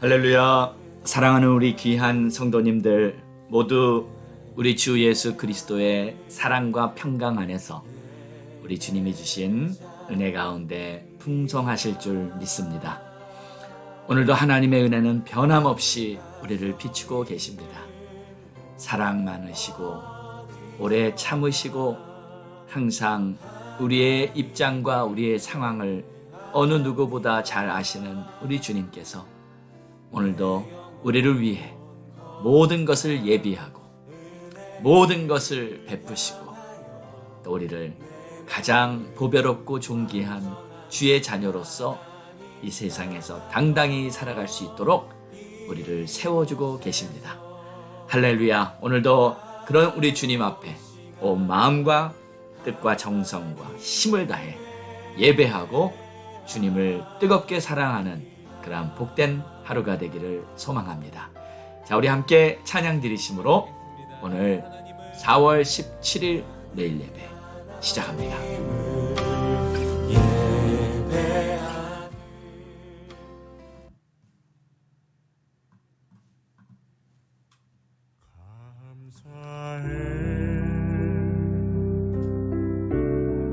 할렐루야. 사랑하는 우리 귀한 성도님들 모두 우리 주 예수 그리스도의 사랑과 평강 안에서 우리 주님이 주신 은혜 가운데 풍성하실 줄 믿습니다. 오늘도 하나님의 은혜는 변함없이 우리를 비추고 계십니다. 사랑 많으시고 오래 참으시고 항상 우리의 입장과 우리의 상황을 어느 누구보다 잘 아시는 우리 주님께서 오늘도 우리를 위해 모든 것을 예비하고 모든 것을 베푸시고 또 우리를 가장 보배롭고 존귀한 주의 자녀로서 이 세상에서 당당히 살아갈 수 있도록 우리를 세워주고 계십니다. 할렐루야. 오늘도 그런 우리 주님 앞에 온 마음과 뜻과 정성과 힘을 다해 예배하고 주님을 뜨겁게 사랑하는 그러한 복된 하루가 되기를 소망합니다. 자, 우리 함께 찬양 드리심으로 오늘 4월 17일 내일 예배 시작합니다.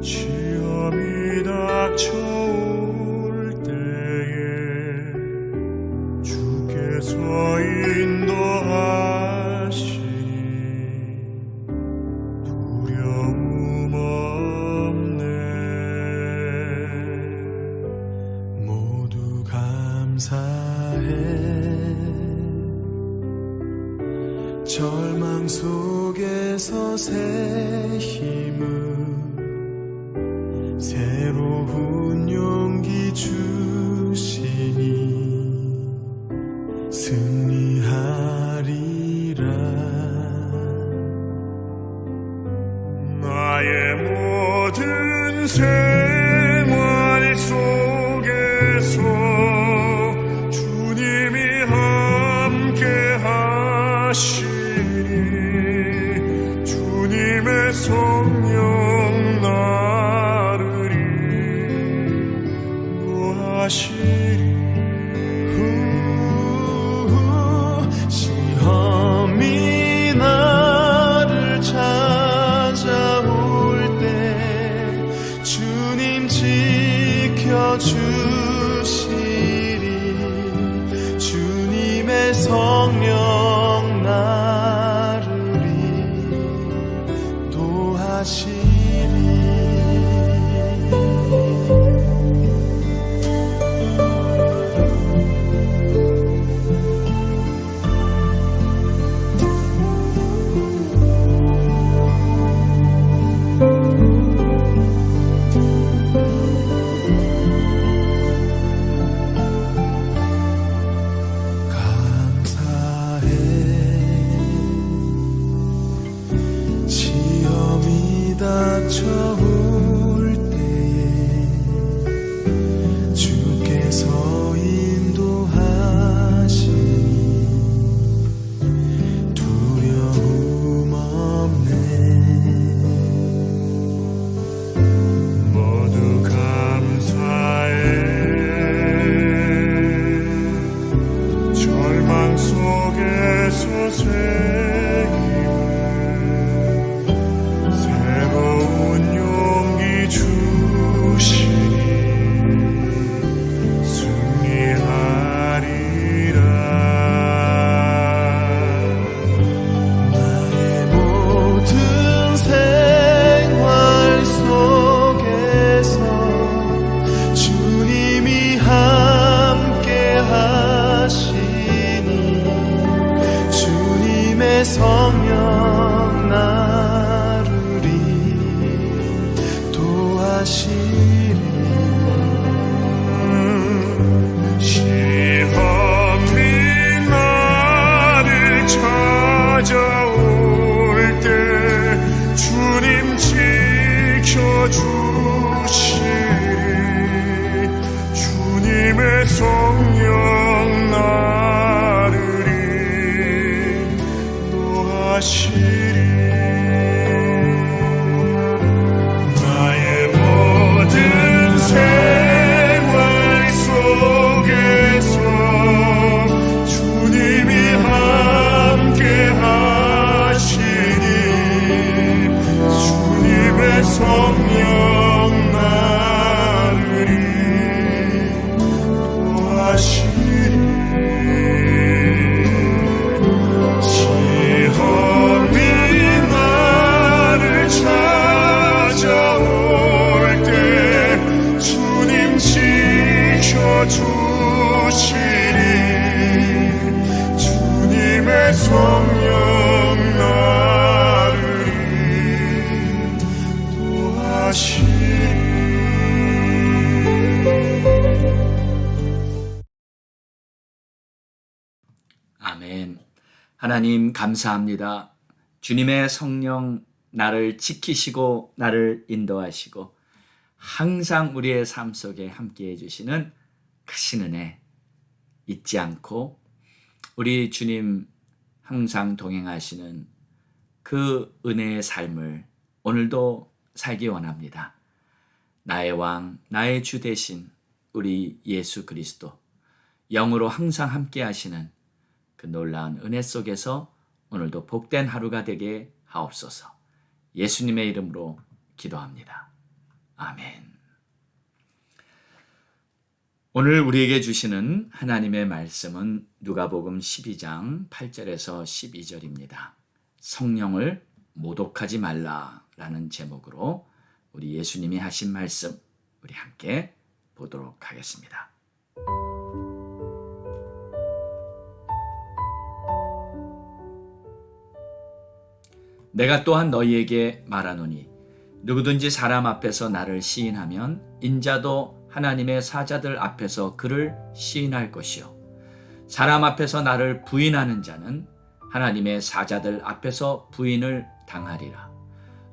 시험이 닥쳐올 때에 주께서 인도하시니 두려움 없네. 모두 감사해. 절망 속에서 새 힘을 새로운 용기 주시니 승리하리라. 나의 모든 생활 속에서 주님이 함께 하시니 주님의 성령 나를 시험이 나를 찾아올 때 주님 지켜주시리. 주님의 성령 나를 인도하시리. 닥쳐올 때에 주께서 인도하시니 두려움 없네. 모두 감사해. 절망 속에서 새 성령 나를 인도하시리. 시험이 나를 찾아올 때 주님 지켜주시리. 주님의 성령 나를 인도하시리. 시험이 나를 찾아올 때 주님 지켜주시리. 주님의 성령 나를 인도하시리. 아멘. 하나님 감사합니다. 주님의 성령 나를 지키시고 나를 인도하시고 항상 우리의 삶 속에 함께해 주시는 크신 은혜 잊지 않고 우리 주님 항상 동행하시는 그 은혜의 삶을 오늘도 살기 원합니다. 나의 왕, 나의 주 대신 우리 예수 그리스도 영으로 항상 함께 하시는 그 놀라운 은혜 속에서 오늘도 복된 하루가 되게 하옵소서. 예수님의 이름으로 기도합니다. 아멘. 오늘 우리에게 주시는 하나님의 말씀은 누가복음 12장 8절에서 12절입니다. 성령을 모독하지 말라라는 제목으로 우리 예수님이 하신 말씀 우리 함께 보도록 하겠습니다. 내가 또한 너희에게 말하노니 누구든지 사람 앞에서 나를 시인하면 인자도 하나님의 사자들 앞에서 그를 시인할 것이요 사람 앞에서 나를 부인하는 자는 하나님의 사자들 앞에서 부인을 당하리라.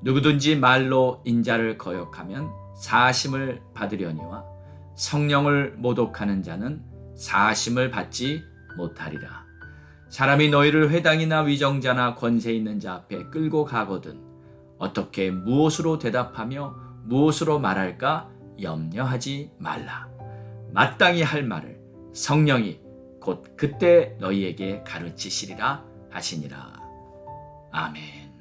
누구든지 말로 인자를 거역하면 사하심을 받으려니와 성령을 모독하는 자는 사하심을 받지 못하리라. 사람이 너희를 회당이나 위정자나 권세 있는 자 앞에 끌고 가거든 어떻게 무엇으로 대답하며 무엇으로 말할까 염려하지 말라. 마땅히 할 말을 성령이 곧 그때 너희에게 가르치시리라 하시니라. 아멘.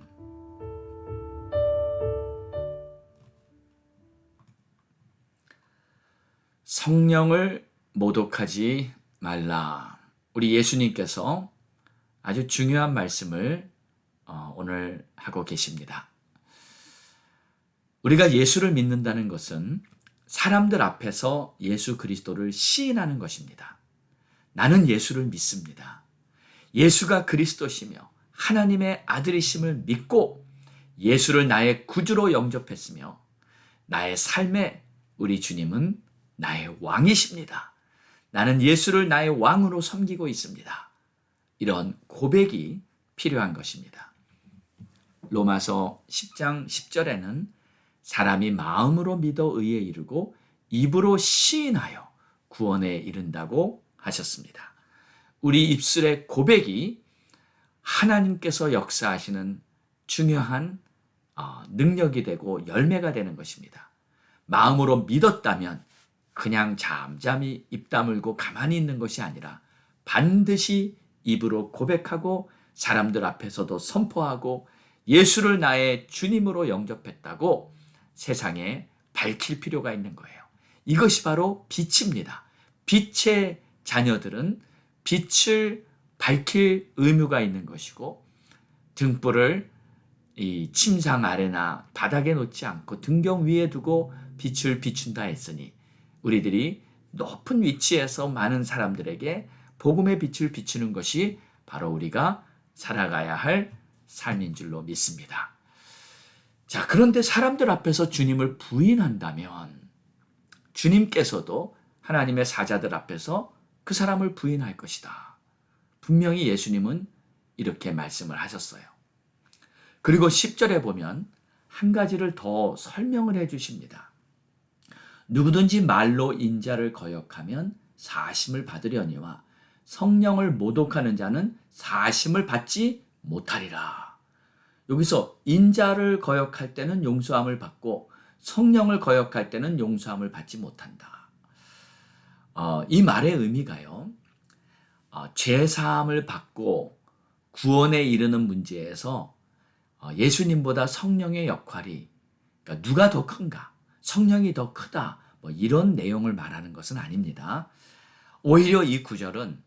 성령을 모독하지 말라. 우리 예수님께서 아주 중요한 말씀을 오늘 하고 계십니다. 우리가 예수를 믿는다는 것은 사람들 앞에서 예수 그리스도를 시인하는 것입니다. 나는 예수를 믿습니다. 예수가 그리스도시며 하나님의 아들이심을 믿고 예수를 나의 구주로 영접했으며 나의 삶에 우리 주님은 나의 왕이십니다. 나는 예수를 나의 왕으로 섬기고 있습니다. 이런 고백이 필요한 것입니다. 로마서 10장 10절에는 사람이 마음으로 믿어 의에 이르고 입으로 시인하여 구원에 이른다고 하셨습니다. 우리 입술의 고백이 하나님께서 역사하시는 중요한 능력이 되고 열매가 되는 것입니다. 마음으로 믿었다면 그냥 잠잠히 입 다물고 가만히 있는 것이 아니라 반드시 입으로 고백하고 사람들 앞에서도 선포하고 예수를 나의 주님으로 영접했다고 세상에 밝힐 필요가 있는 거예요. 이것이 바로 빛입니다. 빛의 자녀들은 빛을 밝힐 의무가 있는 것이고 등불을 이 침상 아래나 바닥에 놓지 않고 등경 위에 두고 빛을 비춘다 했으니 우리들이 높은 위치에서 많은 사람들에게 복음의 빛을 비추는 것이 바로 우리가 살아가야 할 삶인 줄로 믿습니다. 자, 그런데 사람들 앞에서 주님을 부인한다면 주님께서도 하나님의 사자들 앞에서 그 사람을 부인할 것이다. 분명히 예수님은 이렇게 말씀을 하셨어요. 그리고 10절에 보면 한 가지를 더 설명을 해 주십니다. 누구든지 말로 인자를 거역하면 사하심을 받으려니와 성령을 모독하는 자는 사하심을 받지 못하리라. 여기서 인자를 거역할 때는 용서함을 받고 성령을 거역할 때는 용서함을 받지 못한다. 이 말의 의미가요. 죄사함을 받고 구원에 이르는 문제에서 예수님보다 성령의 역할이 그러니까 누가 더 큰가? 성령이 더 크다. 이런 내용을 말하는 것은 아닙니다. 오히려 이 구절은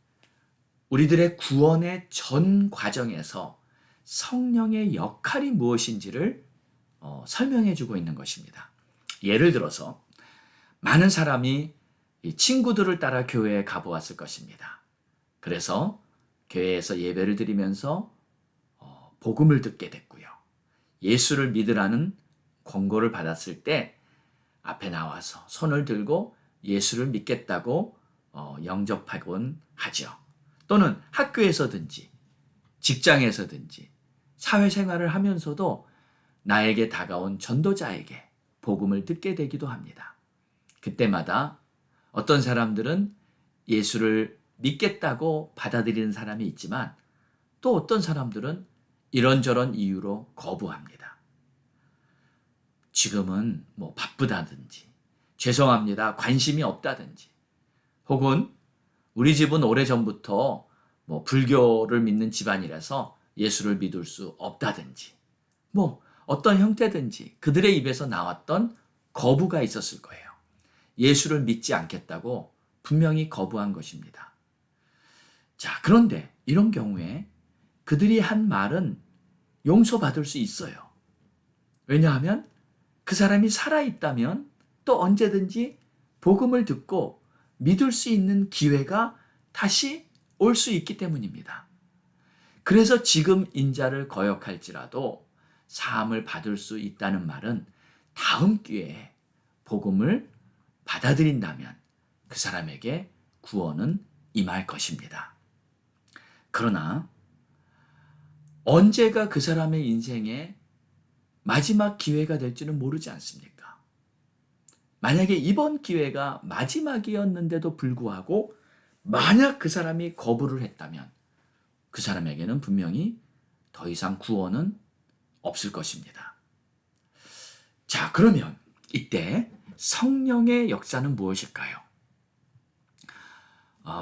우리들의 구원의 전 과정에서 성령의 역할이 무엇인지를 설명해 주고 있는 것입니다. 예를 들어서 많은 사람이 이 친구들을 따라 교회에 가보았을 것입니다. 그래서 교회에서 예배를 드리면서 복음을 듣게 됐고요. 예수를 믿으라는 권고를 받았을 때 앞에 나와서 손을 들고 예수를 믿겠다고 영접하곤 하죠. 또는 학교에서든지 직장에서든지 사회생활을 하면서도 나에게 다가온 전도자에게 복음을 듣게 되기도 합니다. 그때마다 어떤 사람들은 예수를 믿겠다고 받아들이는 사람이 있지만 또 어떤 사람들은 이런저런 이유로 거부합니다. 지금은 뭐 바쁘다든지 죄송합니다 관심이 없다든지 혹은 우리 집은 오래전부터 뭐 불교를 믿는 집안이라서 예수를 믿을 수 없다든지 뭐 어떤 형태든지 그들의 입에서 나왔던 거부가 있었을 거예요. 예수를 믿지 않겠다고 분명히 거부한 것입니다. 자, 그런데 이런 경우에 그들이 한 말은 용서받을 수 있어요. 왜냐하면 그 사람이 살아있다면 또 언제든지 복음을 듣고 믿을 수 있는 기회가 다시 올 수 있기 때문입니다. 그래서 지금 인자를 거역할지라도 사함을 받을 수 있다는 말은 다음 기회에 복음을 받아들인다면 그 사람에게 구원은 임할 것입니다. 그러나 언제가 그 사람의 인생의 마지막 기회가 될지는 모르지 않습니까? 만약에 이번 기회가 마지막이었는데도 불구하고 만약 그 사람이 거부를 했다면 그 사람에게는 분명히 더 이상 구원은 없을 것입니다. 자, 그러면 이때 성령의 역사는 무엇일까요?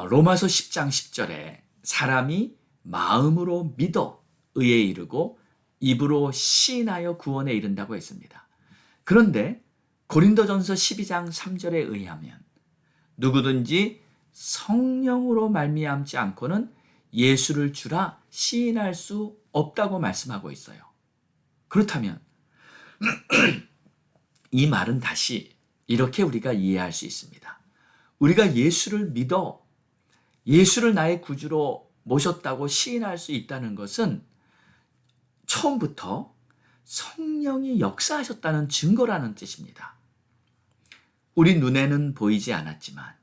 로마서 10장 10절에 사람이 마음으로 믿어 의에 이르고 입으로 시인하여 구원에 이른다고 했습니다. 그런데 고린도전서 12장 3절에 의하면 누구든지 성령으로 말미암지 않고는 예수를 주라 시인할 수 없다고 말씀하고 있어요. 그렇다면 이 말은 다시 이렇게 우리가 이해할 수 있습니다. 우리가 예수를 믿어 예수를 나의 구주로 모셨다고 시인할 수 있다는 것은 처음부터 성령이 역사하셨다는 증거라는 뜻입니다. 우리 눈에는 보이지 않았지만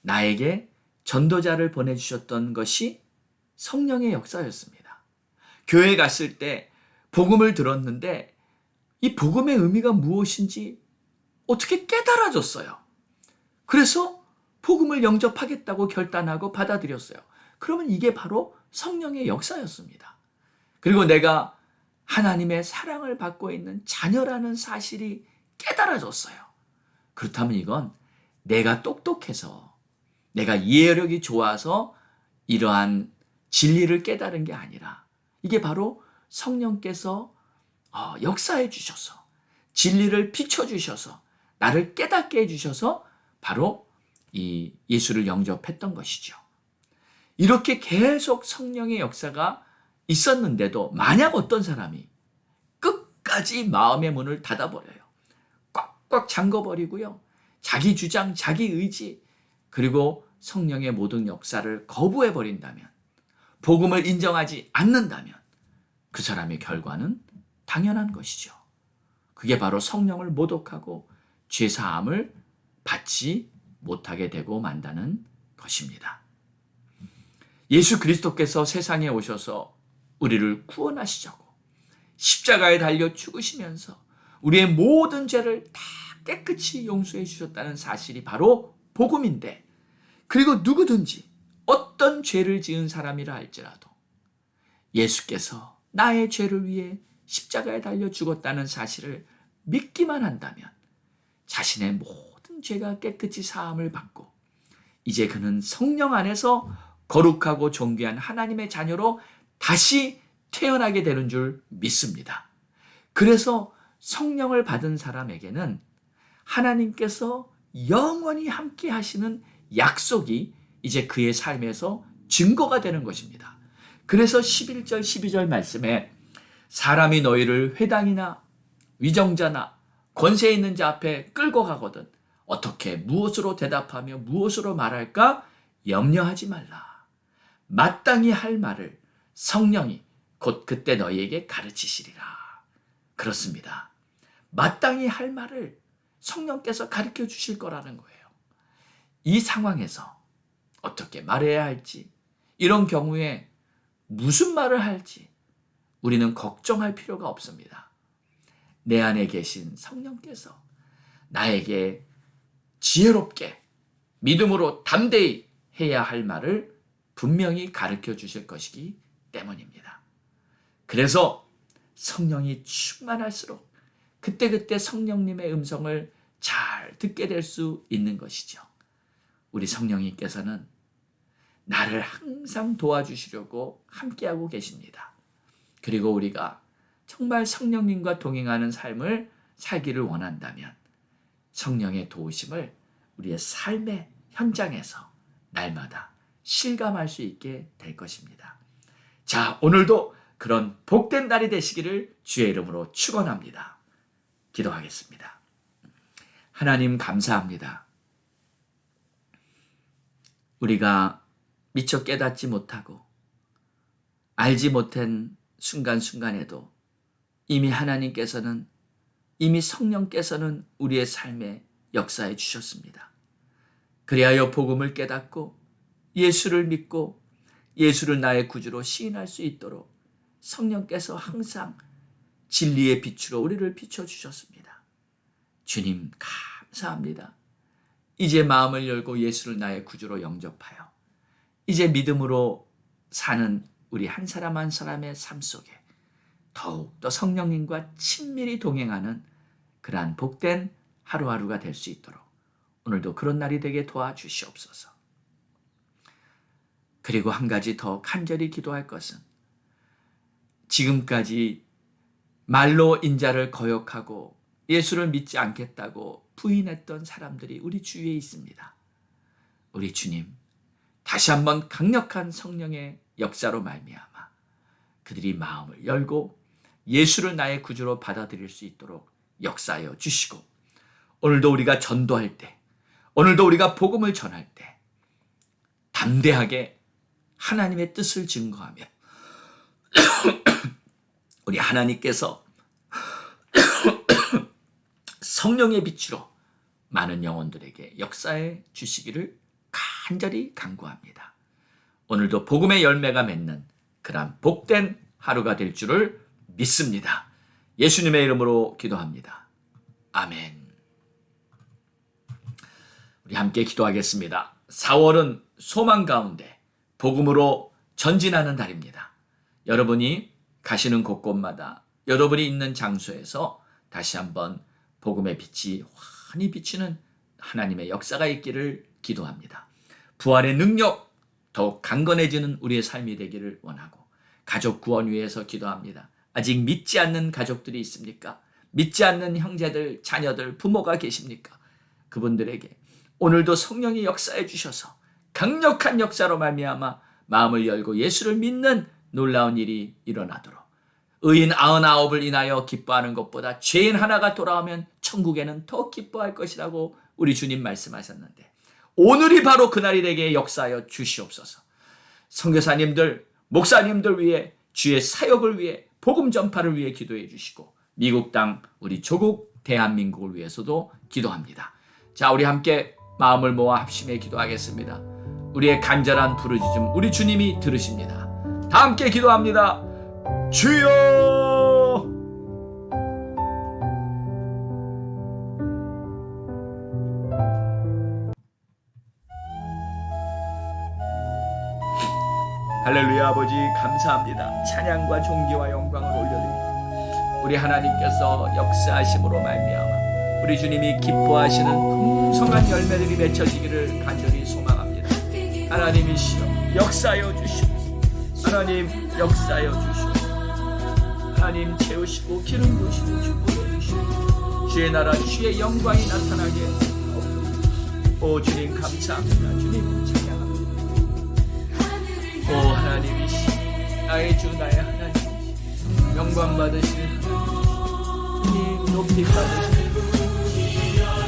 나에게 전도자를 보내주셨던 것이 성령의 역사였습니다. 교회에 갔을 때 복음을 들었는데 이 복음의 의미가 무엇인지 어떻게 깨달아졌어요. 그래서 복음을 영접하겠다고 결단하고 받아들였어요. 그러면 이게 바로 성령의 역사였습니다. 그리고 내가 하나님의 사랑을 받고 있는 자녀라는 사실이 깨달아졌어요. 그렇다면 이건 내가 똑똑해서 내가 이해력이 좋아서 이러한 진리를 깨달은 게 아니라 이게 바로 성령께서 역사해 주셔서 진리를 비춰주셔서 나를 깨닫게 해주셔서 바로 이 예수를 영접했던 것이죠. 이렇게 계속 성령의 역사가 있었는데도 만약 어떤 사람이 끝까지 마음의 문을 닫아버려요. 꽉꽉 잠궈버리고요. 자기 주장, 자기 의지 그리고 성령의 모든 역사를 거부해버린다면 복음을 인정하지 않는다면 그 사람의 결과는 당연한 것이죠. 그게 바로 성령을 모독하고 죄사함을 받지 못하게 되고 만다는 것입니다. 예수 그리스도께서 세상에 오셔서 우리를 구원하시자고 십자가에 달려 죽으시면서 우리의 모든 죄를 다 깨끗이 용서해 주셨다는 사실이 바로 복음인데 그리고 누구든지 어떤 죄를 지은 사람이라 할지라도 예수께서 나의 죄를 위해 십자가에 달려 죽었다는 사실을 믿기만 한다면 자신의 모든 죄가 깨끗이 사함을 받고 이제 그는 성령 안에서 거룩하고 존귀한 하나님의 자녀로 다시 태어나게 되는 줄 믿습니다. 그래서 성령을 받은 사람에게는 하나님께서 영원히 함께 하시는 약속이 이제 그의 삶에서 증거가 되는 것입니다. 그래서 11절 12절 말씀에 사람이 너희를 회당이나 위정자나 권세 있는 자 앞에 끌고 가거든 어떻게 무엇으로 대답하며 무엇으로 말할까 염려하지 말라. 마땅히 할 말을 성령이 곧 그때 너희에게 가르치시리라. 그렇습니다. 마땅히 할 말을 성령께서 가르쳐 주실 거라는 거예요. 이 상황에서 어떻게 말해야 할지, 이런 경우에 무슨 말을 할지 우리는 걱정할 필요가 없습니다. 내 안에 계신 성령께서 나에게 지혜롭게 믿음으로 담대히 해야 할 말을 분명히 가르쳐 주실 것이기 때문입니다. 그래서 성령이 충만할수록 그때그때 성령님의 음성을 잘 듣게 될 수 있는 것이죠. 우리 성령님께서는 나를 항상 도와주시려고 함께하고 계십니다. 그리고 우리가 정말 성령님과 동행하는 삶을 살기를 원한다면 성령의 도우심을 우리의 삶의 현장에서 날마다 실감할 수 있게 될 것입니다. 자, 오늘도 그런 복된 날이 되시기를 주의 이름으로 축원합니다. 기도하겠습니다. 하나님 감사합니다. 우리가 미처 깨닫지 못하고 알지 못한 순간순간에도 이미 하나님께서는 이미 성령께서는 우리의 삶에 역사해 주셨습니다. 그리하여 복음을 깨닫고 예수를 믿고 예수를 나의 구주로 시인할 수 있도록 성령께서 항상 진리의 빛으로 우리를 비춰주셨습니다. 주님 감사합니다. 이제 마음을 열고 예수를 나의 구주로 영접하여 이제 믿음으로 사는 우리 한 사람 한 사람의 삶 속에 더욱더 성령님과 친밀히 동행하는 그러한 복된 하루하루가 될 수 있도록 오늘도 그런 날이 되게 도와주시옵소서. 그리고 한 가지 더 간절히 기도할 것은 지금까지 말로 인자를 거역하고 예수를 믿지 않겠다고 부인했던 사람들이 우리 주위에 있습니다. 우리 주님, 다시 한번 강력한 성령의 역사로 말미암아 그들이 마음을 열고 예수를 나의 구주로 받아들일 수 있도록 역사하여 주시고 오늘도 우리가 전도할 때, 오늘도 우리가 복음을 전할 때 담대하게 하나님의 뜻을 증거하며 우리 하나님께서 성령의 빛으로 많은 영혼들에게 역사해 주시기를 간절히 간구합니다. 오늘도 복음의 열매가 맺는 그러한 복된 하루가 될 줄을 믿습니다. 예수님의 이름으로 기도합니다. 아멘. 우리 함께 기도하겠습니다. 4월은 소망 가운데 복음으로 전진하는 달입니다. 여러분이 가시는 곳곳마다 여러분이 있는 장소에서 다시 한번 복음의 빛이 환히 비치는 하나님의 역사가 있기를 기도합니다. 부활의 능력 더욱 강건해지는 우리의 삶이 되기를 원하고 가족 구원 위해서 기도합니다. 아직 믿지 않는 가족들이 있습니까? 믿지 않는 형제들, 자녀들, 부모가 계십니까? 그분들에게 오늘도 성령이 역사해 주셔서 강력한 역사로 말미암아 마음을 열고 예수를 믿는 놀라운 일이 일어나도록 의인 99을 인하여 기뻐하는 것보다 죄인 하나가 돌아오면 천국에는 더 기뻐할 것이라고 우리 주님 말씀하셨는데 오늘이 바로 그날이 되게 역사하여 주시옵소서. 선교사님들, 목사님들 위해 주의 사역을 위해 복음 전파를 위해 기도해 주시고 미국 땅 우리 조국 대한민국을 위해서도 기도합니다. 자, 우리 함께 마음을 모아 합심해 기도하겠습니다. 우리의 간절한 부르짖음 우리 주님이 들으십니다. 다 함께 기도합니다. 주여! 할렐루야. 아버지 감사합니다. 찬양과 존귀와 영광을 올려드립니다. 우리 하나님께서 역사하심으로 말미암아 우리 주님이 기뻐하시는 풍성한 열매들이 맺혀지기를 간절히 소망합니다. 하나님이시여 역사하여 주시옵소서. 하나님 역사하여 주시옵소서. 하나님 채우시고 기름 부으시고 축복해 주시고 주의 나라 주의 영광이 나타나게 하옵소서. 오 주님 감사합니다. 주님 찬양합니다. 오 하나님이시 나의 주 나의 하나님이시 영광 받으시는 하나님이시 주님 높이 받으시는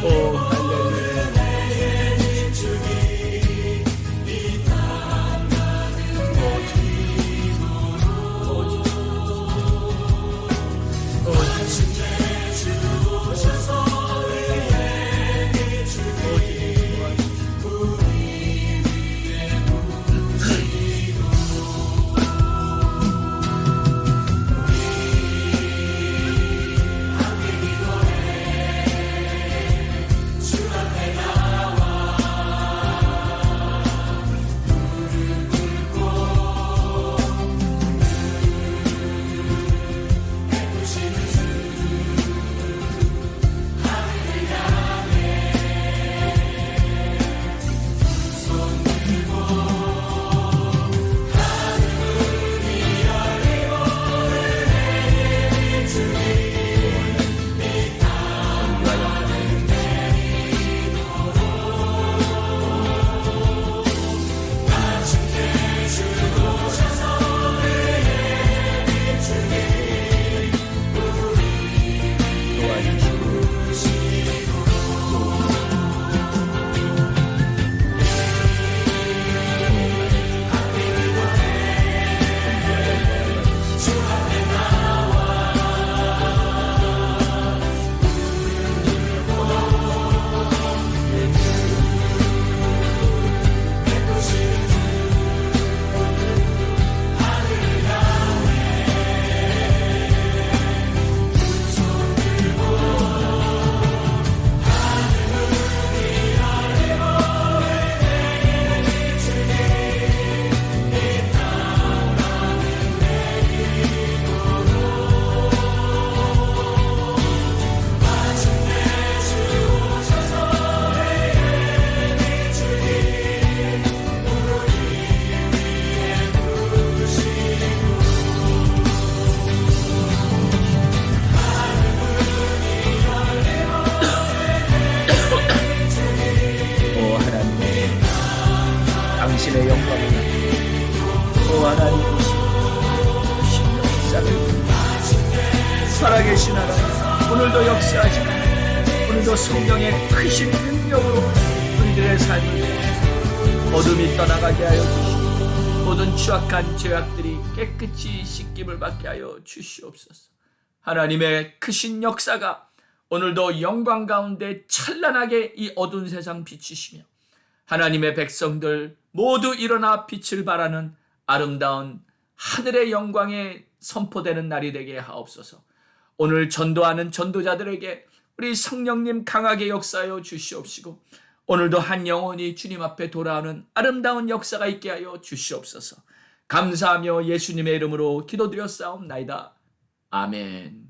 오 할렐루야. 당신의 영광을 오 하나님이시 살아계신 하나님 오늘도 역사하신 하나님 오늘도 성령의 크신 능력으로 우리들의 삶을 위해서 어둠이 떠나가게 하여 주시고 모든 추악한 죄악들이 깨끗이 씻김을 받게 하여 주시옵소서. 하나님의 크신 역사가 오늘도 영광 가운데 찬란하게 이 어두운 세상 비추시며 하나님의 백성들 모두 일어나 빛을 발하는 아름다운 하늘의 영광에 선포되는 날이 되게 하옵소서. 오늘 전도하는 전도자들에게 우리 성령님 강하게 역사하여 주시옵시고 오늘도 한 영혼이 주님 앞에 돌아오는 아름다운 역사가 있게 하여 주시옵소서. 감사하며 예수님의 이름으로 기도드렸사옵나이다. 아멘.